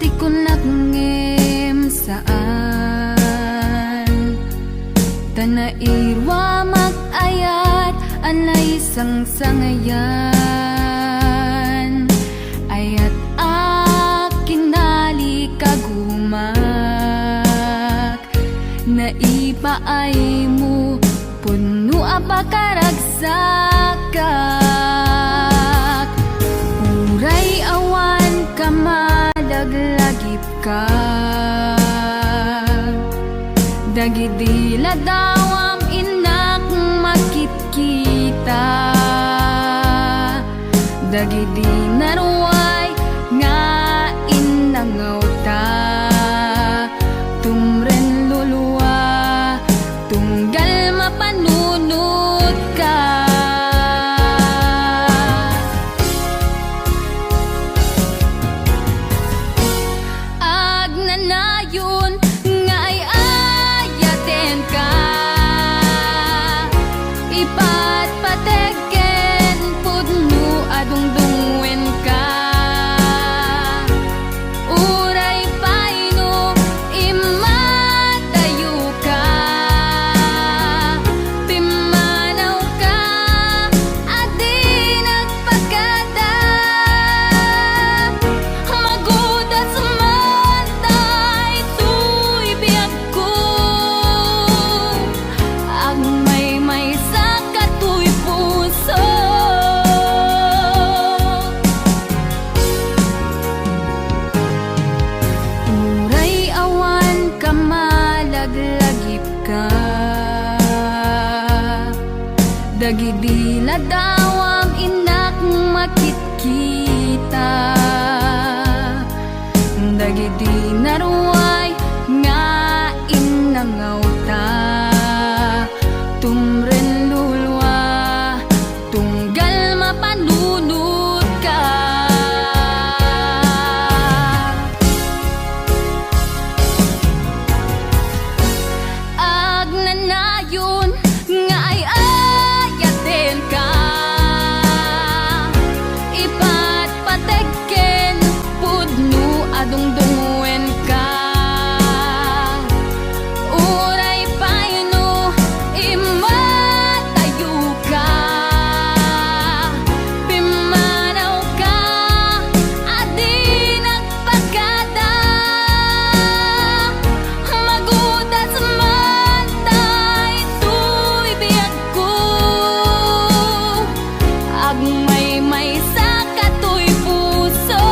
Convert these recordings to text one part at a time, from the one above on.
ti ko nakngem saan tanairwa magayat anay sangsangayan ayat akinali kagumak naipaay mo puno apakaragsakat uray awan ka madaglagip ka dagidila dawam inak makitkita dagidi naruay nga inangaw ta tumren luluwa tunggal mapanunod ka agnanayon nga ay ayaten ka ipatpategen pudno adungdungwen ka uray paino imatayo ka pimanaw ka adi nagpagada magudas man tay tuy biyag ko agmay sa katuy puso uray awan ka malaglagip ka dagidila dawam inak makitkita dagidi naruay nga inangaw ta tumren lulwa tunggal mapanunod ka agnanayon nga ay ayaten ka ipatpategen pudno adungdungwen ka uray paino imatayo ka pimanaw ka adi nagpagada magudas man tay tuy biyag ko agmay sa katuy puso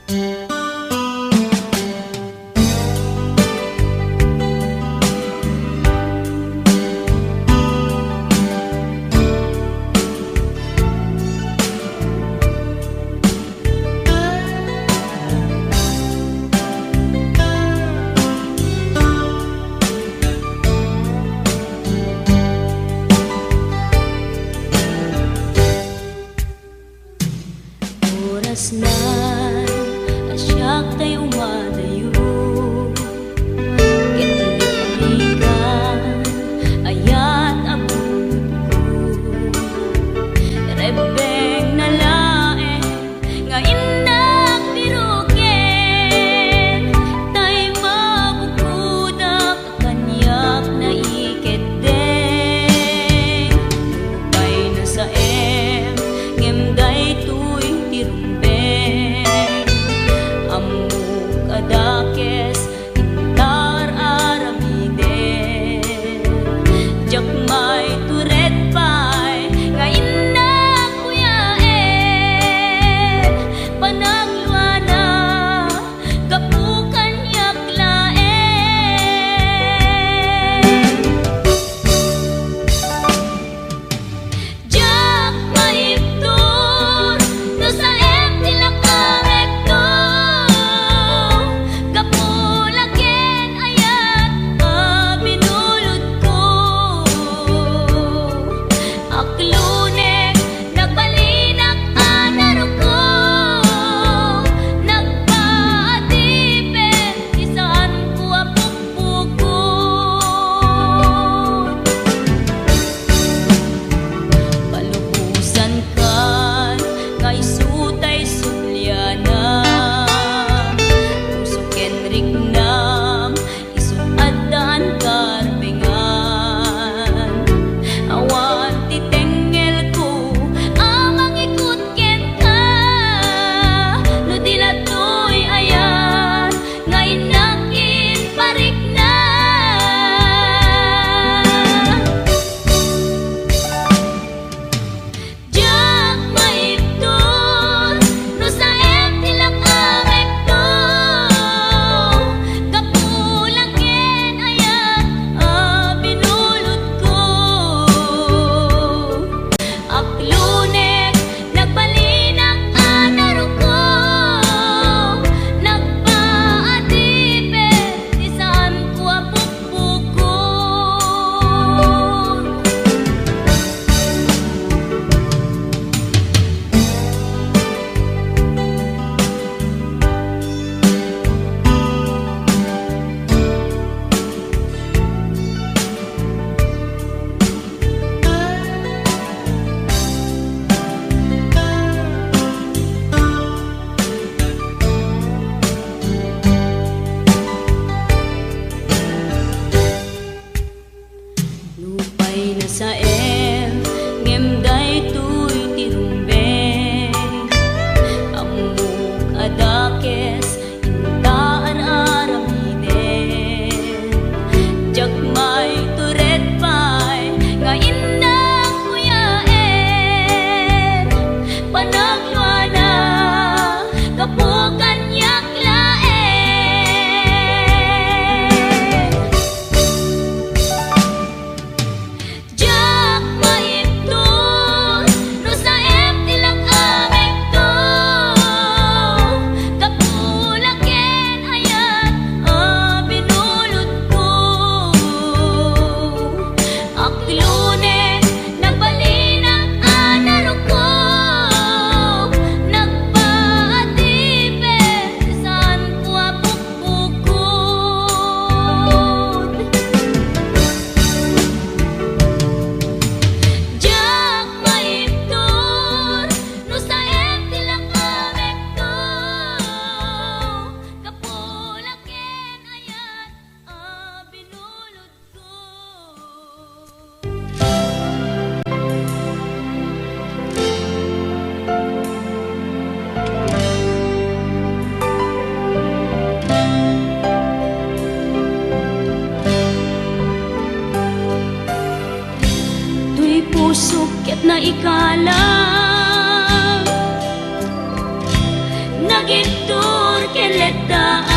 Oras na asyak tayo umadayo, kitlikan ayat abot ko, rebeng na lae nga inak biruken, tay mabukudak kanyak na iketeng, lupay na sa ngem tuy amuk adakes intar aramiden, jak may turet pay nga inak kuyaen, panagluana kapukan yak laen, jak maiptur no sa sa ngem daytoy tirumbeng, amuk adakes intaan aramiden, jak may turet pay nga inak kuyaen, panagluana kapukan yak laen, pusukit na ikalang nagito ken letdaan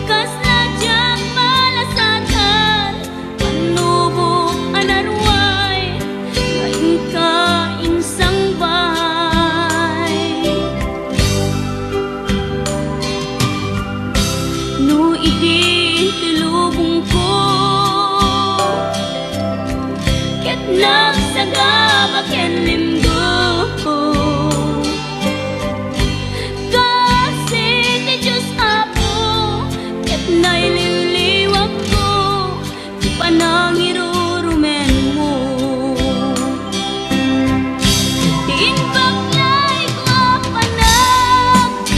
kas najang malasatan panubok anarway ngayon ka insang bay no idi tilubong ko ket nagsagaba ken limdo kasi ti Diyos Apo ket naililiwag ko ti panangirurumen mo ti inbaklay ko a panagtuok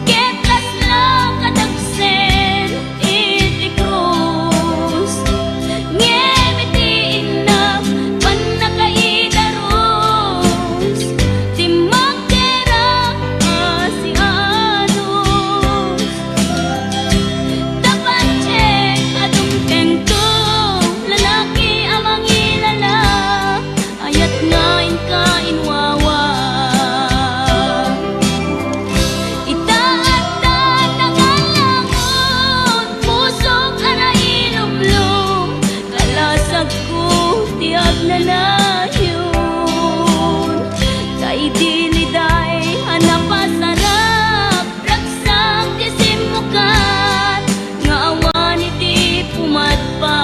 ket kasla kadagsen iti krus ngem iti inap panakaidaros ti magderang asianos tapancek adungtengtong lalaki amang ilala ayat ngain ka inwawa itaat tanangalangon pusok ara ilumlum kalasag ko ti agnanayon kay diliday hanapasarap raksang ti simukan nga awan iti pumatpan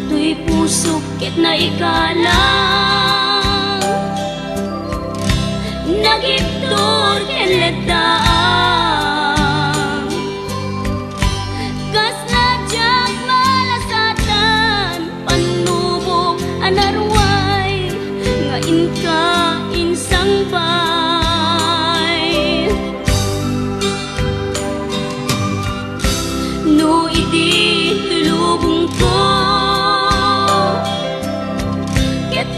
tuy pusok ket naikalang nagiptur ken letdaan kas najang malasatan panubok anarway ngain ka insang bay no idi tulubong ko ket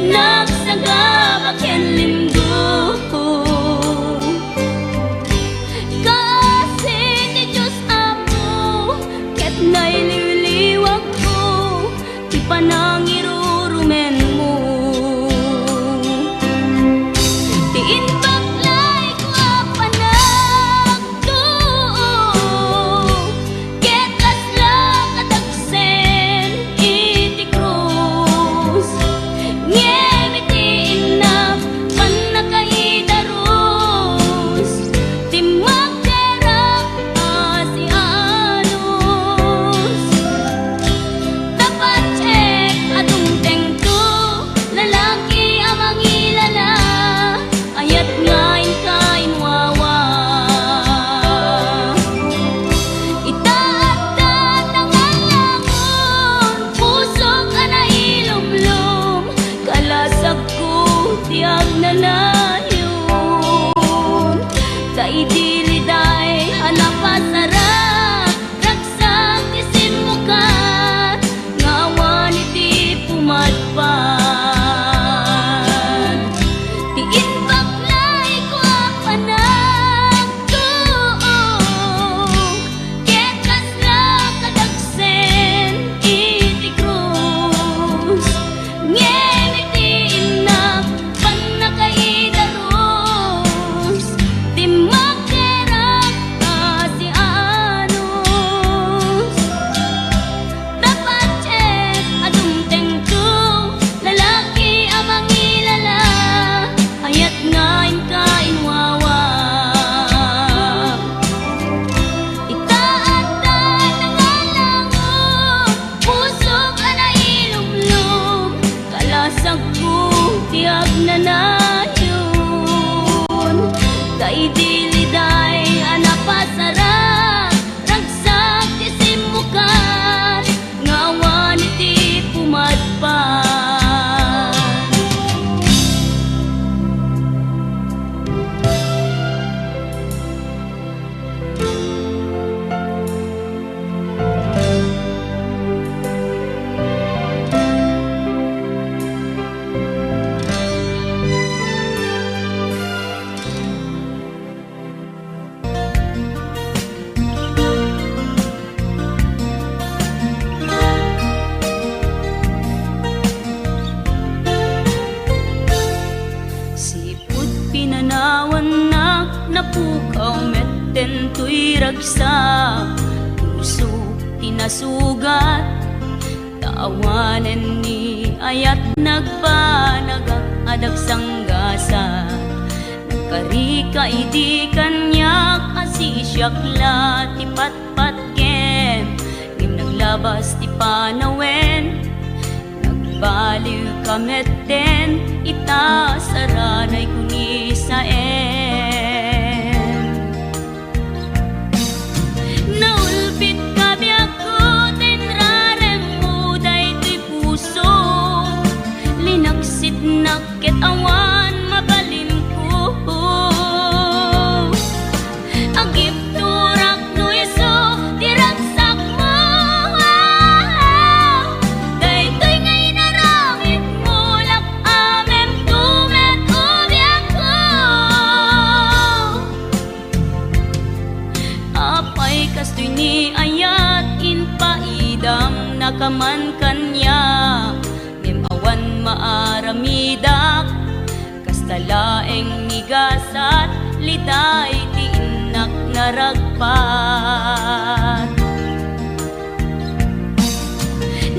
pukaw metten tuy ragsak, puso tinasugat, taawanen ni ayat nagbanagak adag sanggasan. Nagkarika idi kanyak asisyak la ti patpat kem, ngim naglabas ti panawen, nagbaliw kametten ita saranay kuni saen. Naulpit kabiyak ko tinrarem mo daytoy puso, linaksit nakit awan mabalin ko. Agip turak no iso diragsak mo, daytoy ngay naramit mo lak amem tumet ubiyak ko. Apay kastoy ni ayat inpaidam nakaman kanya, awan maaramidak kastalaeng nigasat liday ti inak naragpat.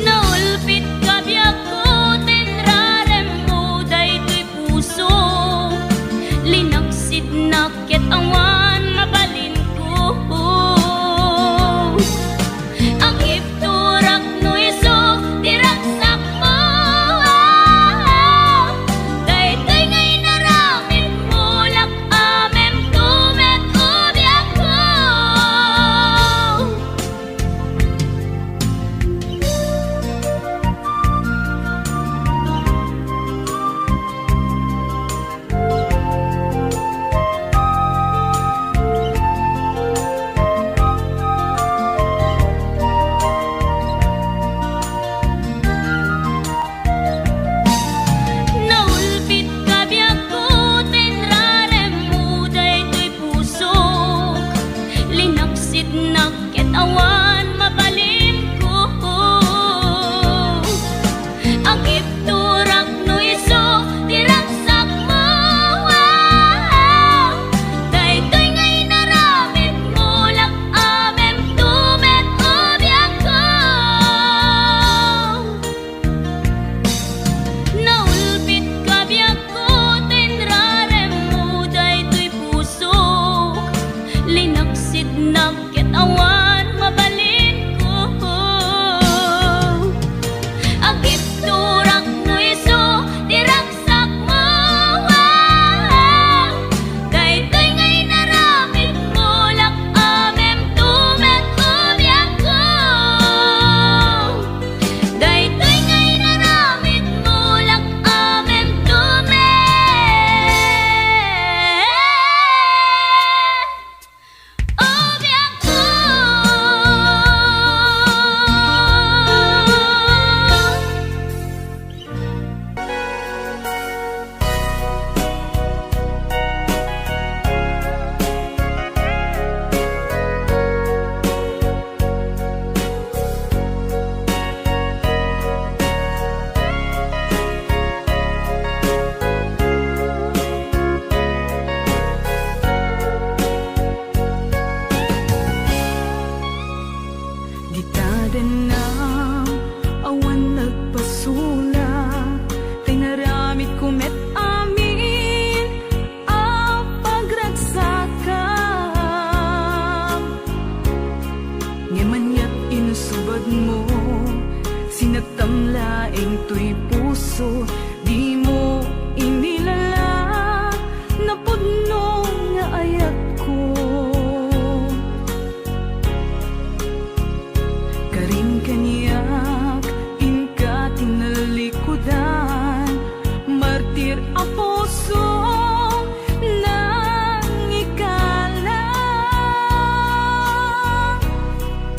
Naulpit kabiyak ko tinrarem mo daytoy puso, linaksid nakit awan mabalin ko. Agip turak no iso diragsak mo, daytoy ngay naramit mo lak amem tumet ubiyak ko. Naulpit kabiyak ko tinrarem mo daytoy puso, linaksid nakit awan mabalin ko. Agip turak no iso diragsak mo, daytoy ngay naramit mo lak amem tumet ubiyak ko. Naulpit kabiyak ko tinrarem mo daytoy puso, linaksid nakit awan mabalin ko. Agip turak no iso diragsak mo, daytoy ngay naramit mo lak amem tumet ubiyak ko. Daytoy ngay naramit mo lak amem tumet ubiyak ko. Ditaden na awan nagpasula, tay naramit kumet amin ang pagragsakan. Ngemanyat insubad mo, sinagtamlaeng tuy puso, di mo inilala na pudno nga ayat ko. Karin kanyak inka tinalikudan, martir a puso nang ikala.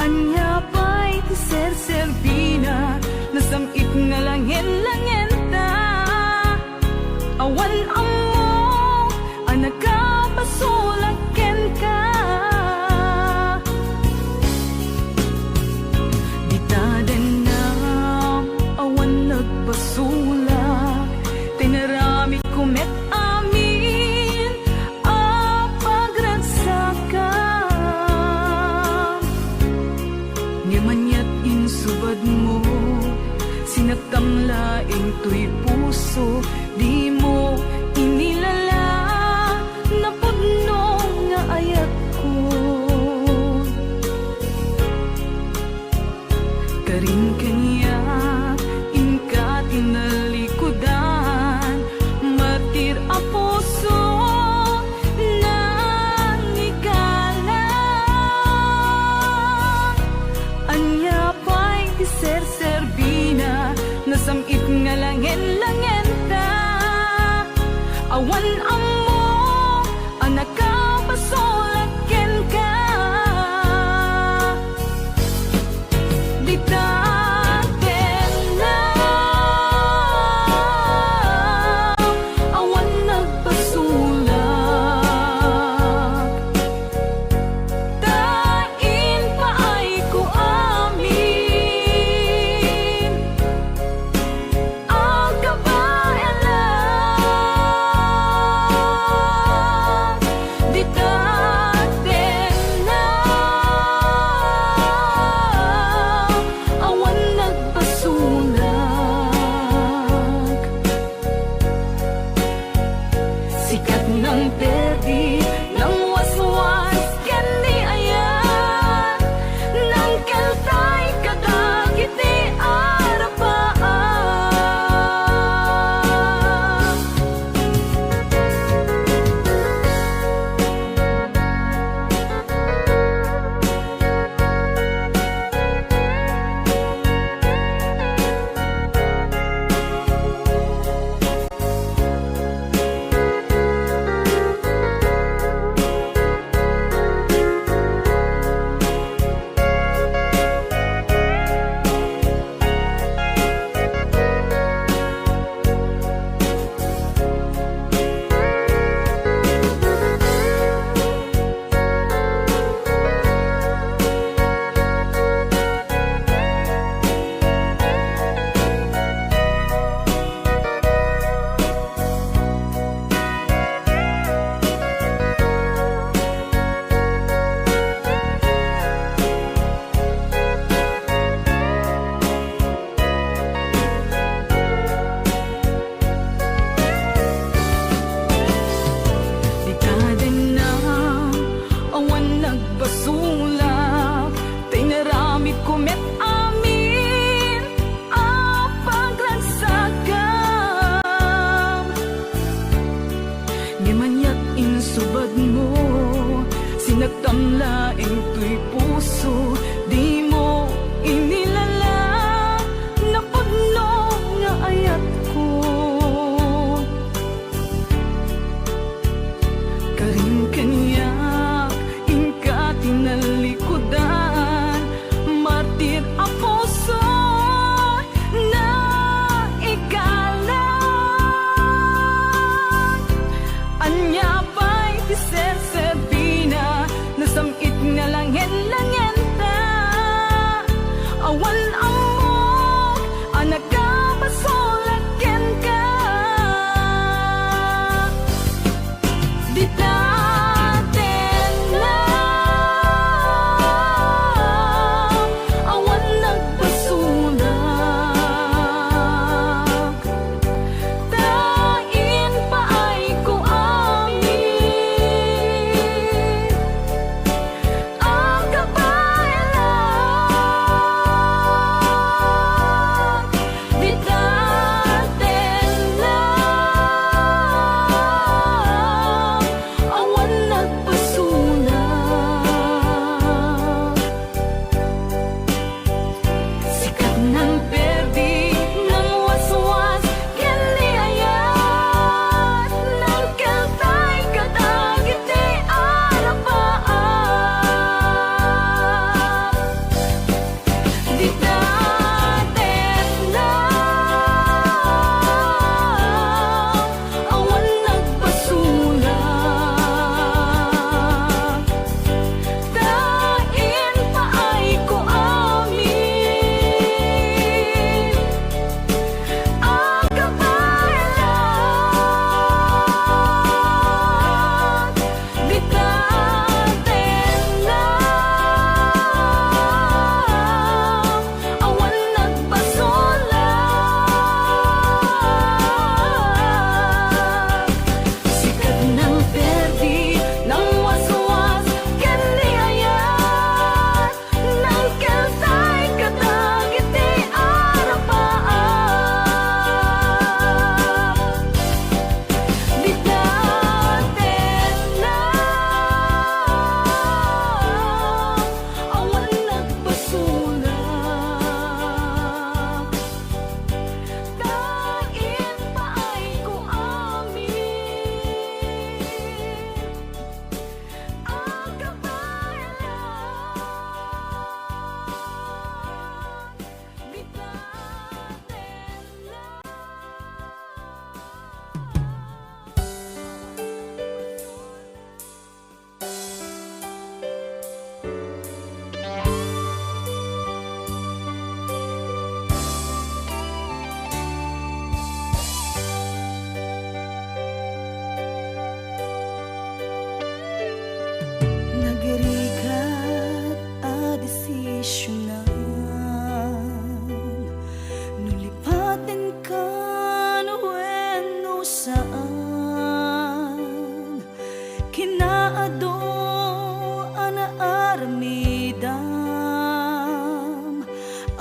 Anya pa'y ti ser-servina, nasamit nga langin-langenta, subad mo, sinaktam laing to'y puso, di mo inilala, napudno nga ayat ko. Karin kanya, inka tinalikudan, matir a puso, nang ikala. Anya pa'y ser-serbina, nasamit nga langen-langen ta. Awan amo, anak ka, basolaken ka. Di taten na, awan nagpasulak. Tain pa ay ko amin, ang kabayanan. Di taten na, awan nagpasulak. Sikat ng perdi, ng waswas, kani ayan, ng kaltay kadagiti arapaan. Di taden na, awan nagpasulak, tay naramid ko met amin, ang paglagsagam. Di manyak insubad mo, sinaktam laing to'y puso, di mo inilala, napudno nga ayat ko. Karin kanya, inka tinalikudan, martir a puso, na ikala. Anya pa'y ser-serbina, nasamit nga langen-langen ta. Awan amok, anak ka, basolaken ka. Di taten na, awan nagpasulak. Tain pa ay ko amin, ang kabayanan.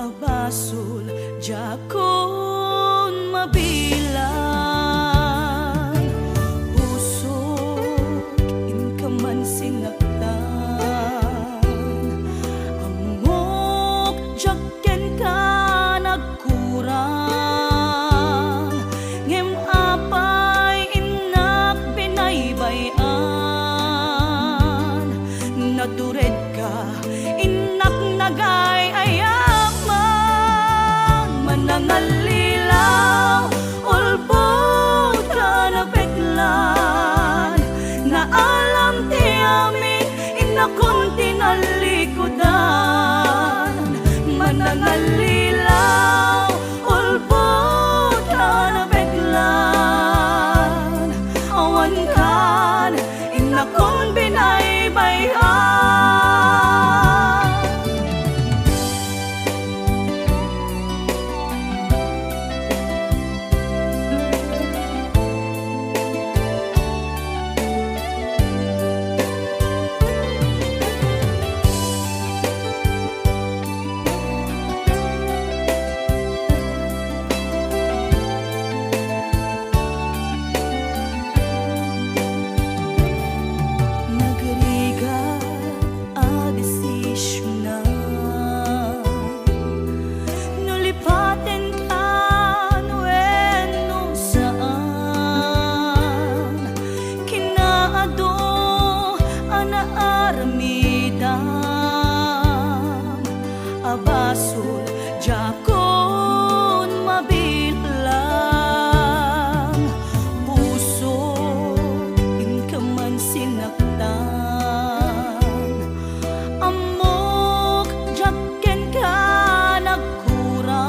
Abasol jakon mabilang puso inkaman sinaktan amok jaken ka nagkurang ngem apay inak binaybayan natured ka inak nagay ayaman manangalilaw ulbod ka na peklan na alam ti amin inakon tinalikudan manangalilaw ulbod ka na peklan awan kan inakon binaybayan. Abasol jakon mabilang puso inkaman sinaktan amok jaken ka nagkurang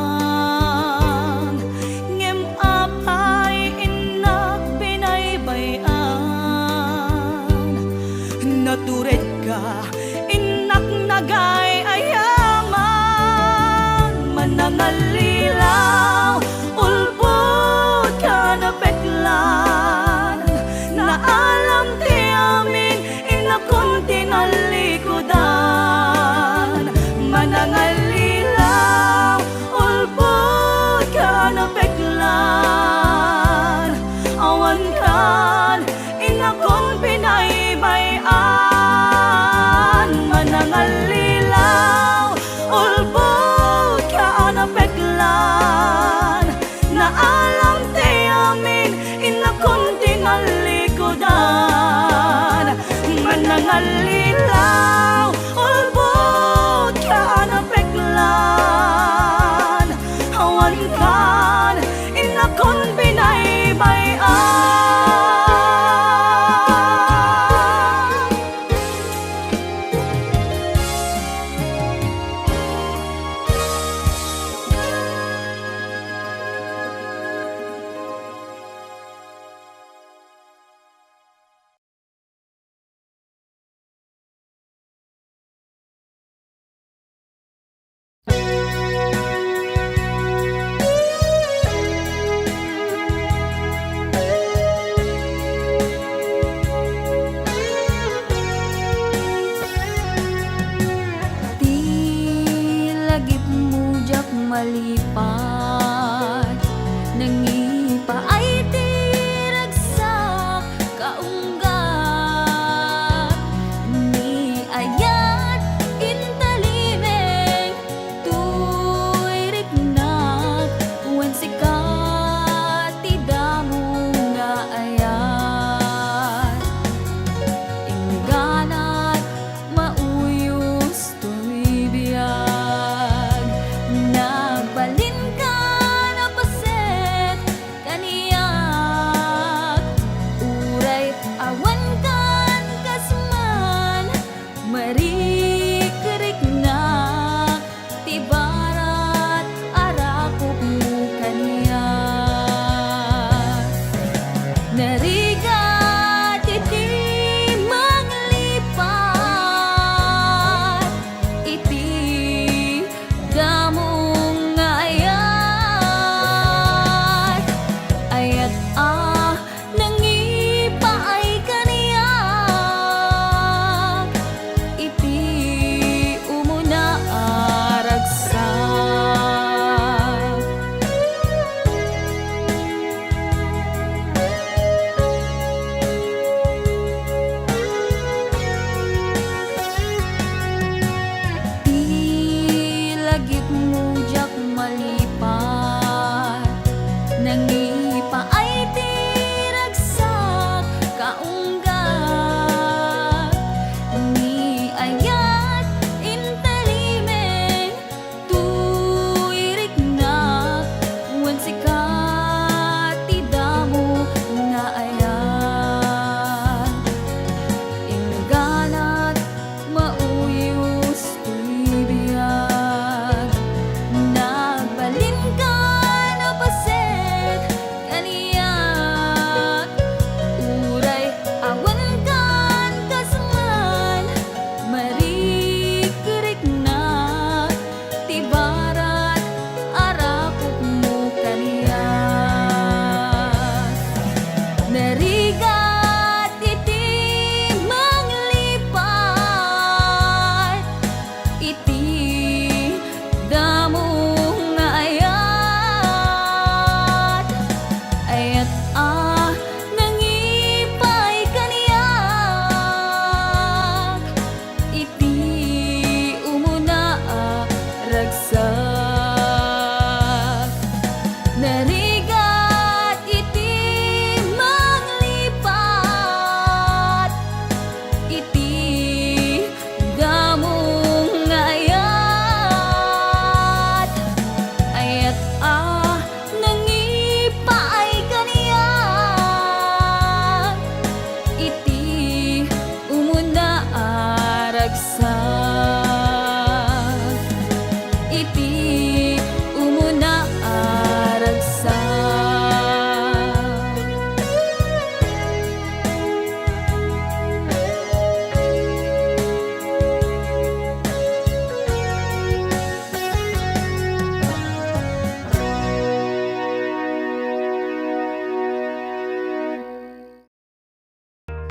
ngem apay inak binaybayan natured ka inak nagay nangalilaw ulbod ka na peklan na alam ti amin inakon tinalikudan manangalilaw ulbod ka na peklan awan kan inakon binaybayan manangalilaw ulbod na peklan na alam ti amin inakon tinalikudan manangalilaw ulbod ka na peklan awan kan inakon binaybayan. Malipat nangipa ay tiragsak kaunggat ni ayat intalimeng tuirik nak wen sikat tidamo nga ayat ingganat mauyos tuy biyag nagbalin ka na paset kaniyak uray awan kan kasman marikerik na tibarat arakop mo kaniyak narigat iti manglipat iti damong nga ayat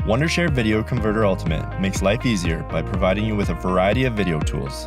Wondershare Video Converter Ultimate makes life easier by providing you with a variety of video tools.